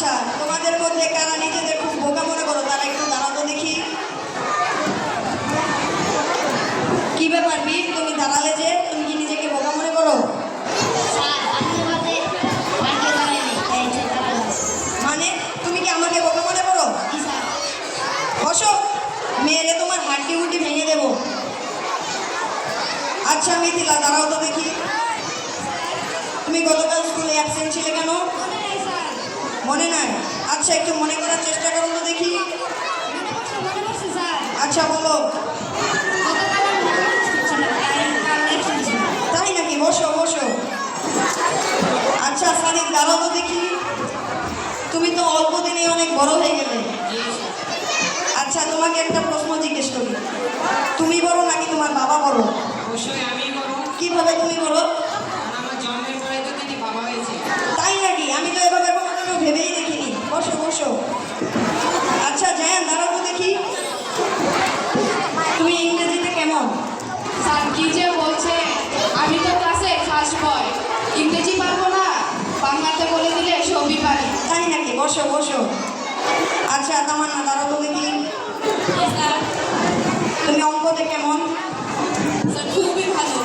আচ্ছা, তোমাদের মধ্যে কারা নিজেদের খুব বোকা মনে করো তারা একটু দাঁড়াও তো দেখি। কি ব্যাপার বীর, তুমি দাঁড়ালে যে? তুমি কি নিজেকে বোকা মনে করো? মানে তুমি কি আমাকে বোকা মনে করো? বসো, মেরে তোমার হাড্ডি উড্ডি ভেঙে দেবো। আচ্ছা মিথিলা, দাঁড়াও তো দেখি। তুমি গতকাল স্কুলে অ্যাবসেন্ট ছিলে কেন? মনে নাই? আচ্ছা, একটু মনে করার চেষ্টা করো তো দেখি। আচ্ছা বলো। তাই নাকি? বসো বসো। আচ্ছা সাদিক, দাঁড়াও তো দেখি। তুমি তো অল্প দিনে অনেক বড় হয়ে গেলে। আচ্ছা, তোমাকে একটা প্রশ্ন জিজ্ঞেস করি, তুমি বড় নাকি তোমার বাবা বড়? অবশ্যই আমি বড়। কিভাবে তুমি বড়? আমার জন্মের পরে তো তিনি বাবা হয়েছে। তাই নাকি? আমি তো এভাবে কখনো ভেবেই দেখিনি। বসো বসো। আচ্ছা জায়ান, দাঁড়াও তো দেখি। তুমি ইংরেজিতে কেমন? স্যার কি যে বলছে, আমি তো ক্লাসে ফার্স্ট বয়, ইংরেজি পারবো না, বাংলাতে বলে দিলে সবই পারি। তাই নাকি? বসো বসো। আচ্ছা তামান্না, দাঁড়াও তো দেখি। স্যার তুমি অঙ্কতে কেমন? খুবই ভালো।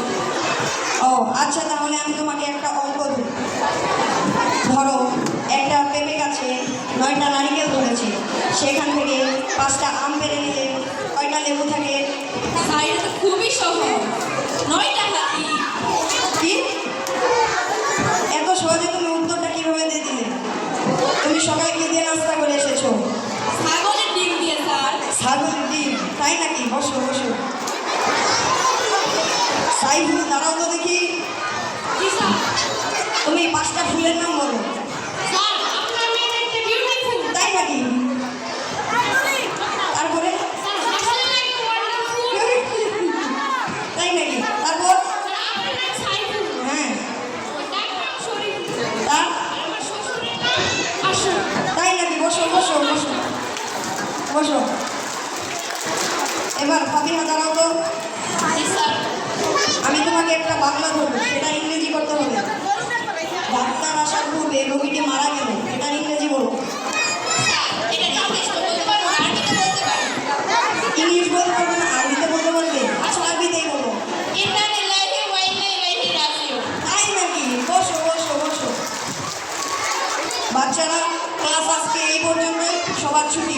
ও আচ্ছা, তাহলে আমি তোমাকে একটা অঙ্ক দিই। ধরো, একটা পেঁপে গাছে 9টা নারিকেল ধরেছে, সেখান থেকে 5টা আম পেড়ে নিলে কয়টা লেবু থাকে? স্যার এটা তো খুবই সহজ, 9টা হাতি। কি? এত সহজে তুমি উত্তরটা কিভাবে দিয়ে দিলে? তুমি সকালে কি দিয়ে নাস্তা করে এসেছো? ছাগলের ডিম দিয়ে স্যার। ছাগলের ডিম? তাই নাকি? বসো বসো। সাইফুল, দাঁড়াও তো দেখি। কি স্যার? তুমি 5টা ফুলের নাম বলো। স্যার আপনার মেয়ে দেখতে বিউটিফুল। তাই নাকি? তারপরে? স্যার আসলে নাকি ওয়ান্ডারফুল। তাই নাকি? তারপর? স্যার আপনার নাম সাইফুল, হ্যাঁ। তার নাম শরীফ, তা? আমার শ্বশুরের নাম আশরাফ। তাই নাকি? বসো বসো বসো বসো। এবার ফাতিহা, দাঁড়াও তো। জি স্যার। আমি তোমাকে একটা বাংলা ধরবো, সেটা ইংরেজি করতে হবে। ডাক্তার আসার পূর্বে রোগীটি মারা গেল, এটা ইংরেজি বলো। স্যার এটা যথেষ্ট, বলতে পারবো না, আরবিতে বলতে পারবো। ইংলিশ বলতে পারবে না, আরবিতে বলতে পারবে? আচ্ছা আরবিতেই বলো। ইন্না লিল্লাহি ওয়া ইন্না ইলাইহি রাজিউন। তাই নাকি? বসো বসো বসো। বাচ্চারা, ক্লাস আজকে এই পর্যন্ত, সবার ছুটি।